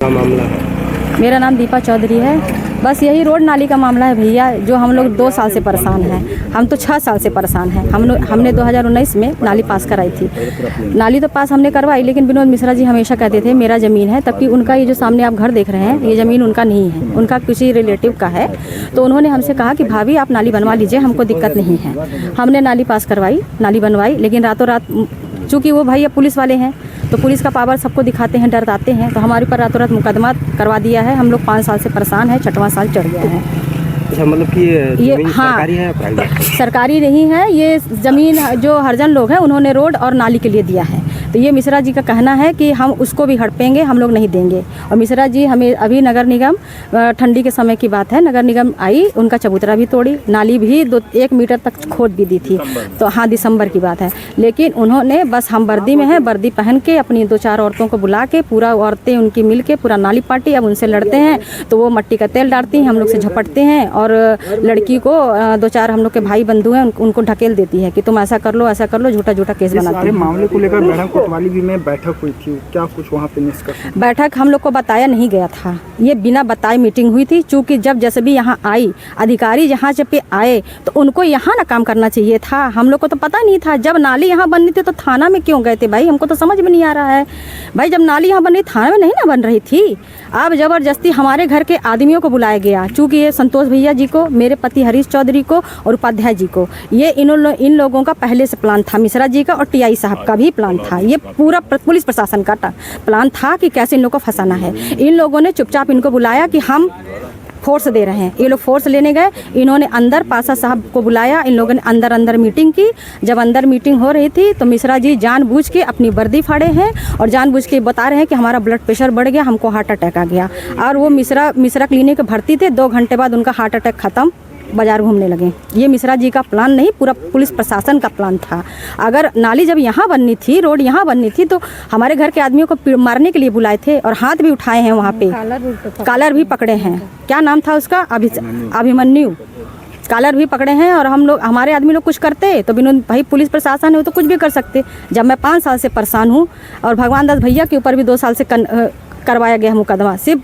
मामला है? मेरा नाम दीपा चौधरी है। बस यही रोड नाली का मामला है भैया, जो हम लोग 2 साल से परेशान हैं। हम तो 6 साल से परेशान हैं। हमने 2019 में नाली पास कराई थी। नाली तो पास हमने करवाई, लेकिन विनोद मिश्रा जी हमेशा कहते थे मेरा ज़मीन है, तबकि उनका ये जो सामने आप घर देख रहे हैं ये ज़मीन उनका नहीं है, उनका किसी रिलेटिव का है। तो उन्होंने हमसे कहा कि भाभी आप नाली बनवा लीजिए, हमको दिक्कत नहीं है। हमने नाली पास करवाई, नाली बनवाई, लेकिन रातों रात चूँकि वो भैया पुलिस वाले हैं तो पुलिस का पावर सबको दिखाते हैं, डरताते हैं, तो हमारे ऊपर रातों रात मुकदमा करवा दिया है। हम लोग 5 साल से परेशान हैं, 6वां साल चढ़ गया है। अच्छा, मतलब कि ये हाँ, सरकारी है या प्राइवेट? सरकारी नहीं है, ये ज़मीन जो हरिजन लोग हैं उन्होंने रोड और नाली के लिए दिया है। तो ये मिश्रा जी का कहना है कि हम उसको भी हड़पेंगे, हम लोग नहीं देंगे। और मिश्रा जी हमें अभी नगर निगम, ठंडी के समय की बात है, नगर निगम आई, उनका चबूतरा भी तोड़ी, नाली भी 1 मीटर तक खोद भी दी थी। तो हाँ, दिसंबर की बात है। लेकिन उन्होंने बस हम वर्दी में हैं, वर्दी पहन के अपनी 2-4 औरतों को बुला के, पूरा औरतें उनकी मिल के पूरा नाली पार्टी, अब उनसे लड़ते हैं तो वो मट्टी का तेल डालती हैं, हम लोग से झपटते हैं और लड़की को 2-4 हम लोग के भाई बंधु हैं उनको ढकेल देती है कि तुम ऐसा कर लो, झूठा केस बनाती है। मामले को लेकर मैडम कोतवाली भी में बैठक हुई थी, क्या कुछ वहाँ पे निष्कर्ष? बैठक हम लोग को बताया नहीं गया था, ये बिना बताए मीटिंग हुई थी। चूँकि जब जैसे भी यहाँ आई अधिकारी, जहाँ जब पे आए तो उनको यहाँ ना काम करना चाहिए था। हम लोग को तो पता नहीं था। जब नाली यहाँ बननी थी तो थाना में क्यों गए थे भाई, हमको तो समझ में नहीं आ रहा है भाई। जब नाली यहाँ बन रही थाना में नहीं ना बन रही थी। अब ज़बरदस्ती हमारे घर के आदमियों को बुलाया गया, चूँकि ये संतोष भैया जी को, मेरे पति हरीश चौधरी को और उपाध्याय जी को, ये इन लोगों का पहले से प्लान था, मिश्रा जी का और टीआई साहब का भी प्लान था। ये पूरा पुलिस प्रशासन का प्लान था कि कैसे इन लोगों को फंसाना है। इन लोगों ने चुपचाप इनको बुलाया कि हम फोर्स दे रहे हैं। ये लोग फोर्स लेने गए, इन्होंने अंदर पासा साहब को बुलाया, इन लोगों ने अंदर मीटिंग की। जब अंदर मीटिंग हो रही थी तो मिश्रा जी जानबूझ के अपनी वर्दी फाड़े हैं और जानबूझ के बता रहे हैं कि हमारा ब्लड प्रेशर बढ़ गया, हमको हार्ट अटैक आ गया। और वो मिश्रा क्लिनिक भर्ती थे, 2 घंटे बाद उनका हार्ट अटैक ख़त्म, बाजार घूमने लगे। ये मिश्रा जी का प्लान नहीं, पूरा पुलिस प्रशासन का प्लान था। अगर नाली जब यहाँ बननी थी, रोड यहाँ बननी थी, तो हमारे घर के आदमियों को मारने के लिए बुलाए थे और हाथ भी उठाए हैं वहाँ पे, कॉलर भी पकड़े हैं। क्या नाम था उसका? अभिमन्यु। कॉलर भी पकड़े हैं। और हम लोग, हमारे आदमी लोग कुछ करते तो विनोद भाई पुलिस प्रशासन है तो कुछ भी कर सकते। जब मैं 5 साल से परेशान हूँ और भगवान दास भैया के ऊपर भी 2 साल से करवाया गया मुकदमा। सिर्फ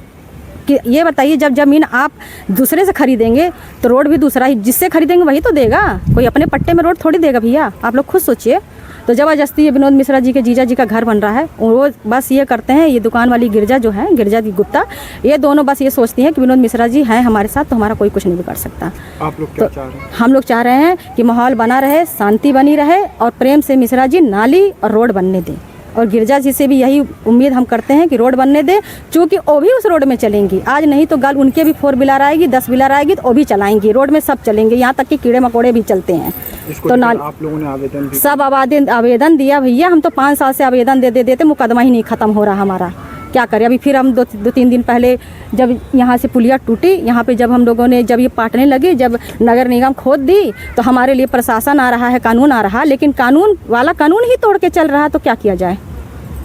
कि ये बताइए, जब ज़मीन आप दूसरे से खरीदेंगे तो रोड भी दूसरा ही, जिससे खरीदेंगे वही तो देगा, कोई अपने पट्टे में रोड थोड़ी देगा भैया। आप लोग खुद सोचिए। तो ज़बरदस्ती ये विनोद मिश्रा जी के जीजा जी का घर बन रहा है, वो बस ये करते हैं। ये दुकान वाली गिरजा जो है, गिरजा दी गुप्ता, ये दोनों बस ये सोचती हैं कि विनोद मिश्रा जी हैं हमारे साथ तो हमारा कोई कुछ नहीं बिगाड़ सकता। आप लोग क्या चाह रहे हैं? हम लोग चाह रहे हैं कि माहौल बना रहे, शांति बनी रहे और प्रेम से मिश्रा जी नाली और रोड बनने दें। और गिरजा जी से भी यही उम्मीद हम करते हैं कि रोड बनने दे, चूँकि वो भी उस रोड में चलेंगी। आज नहीं तो कल उनके भी 4 व्हीलर आएगी, 10 व्हीलर आएगी तो वो भी चलाएंगी। रोड में सब चलेंगे, यहाँ तक कि कीड़े मकोड़े भी चलते हैं। तो आप लोगों ने आवेदन भी? सब आवेदन दिया भैया। हम तो 5 साल से आवेदन देते मुकदमा ही नहीं ख़त्म हो रहा हमारा। क्या करें अभी? फिर हम 2-3 दिन पहले जब यहाँ से पुलिया टूटी, यहाँ पे जब हम लोगों ने जब ये पाटने लगी, जब नगर निगम खोद दी, तो हमारे लिए प्रशासन आ रहा है, कानून आ रहा, लेकिन कानून वाला कानून ही तोड़ के चल रहा है। तो क्या किया जाए?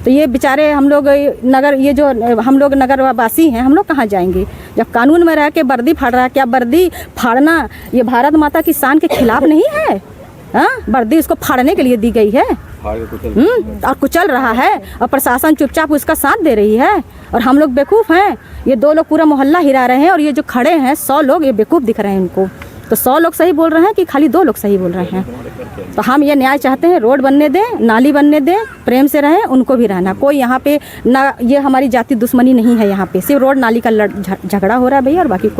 तो ये बेचारे हम लोग हम लोग नगर वासी हैं, हम लोग कहाँ जाएंगे जब कानून में रह के वर्दी फाड़ रहा है? क्या वर्दी फाड़ना ये भारत माता की शान के खिलाफ नहीं है? हाँ, वर्दी उसको फाड़ने के लिए दी गई है और कुचल रहा है और प्रशासन चुपचाप उसका साथ दे रही है। और हम लोग बेवकूफ़ हैं। ये 2 लोग पूरा मोहल्ला हिला रहे हैं और ये जो खड़े हैं 100 लोग, ये बेवकूफ़ दिख रहे हैं इनको। तो 100 लोग सही बोल रहे हैं कि खाली 2 लोग सही बोल रहे हैं? तो हम ये न्याय चाहते हैं, रोड बनने दें, नाली बनने दें, प्रेम से रहें, उनको भी रहना। कोई यहाँ पे ना, ये हमारी जाति दुश्मनी नहीं है। यहाँ पे सिर्फ रोड नाली का झगड़ा हो रहा है भैया, और बाकी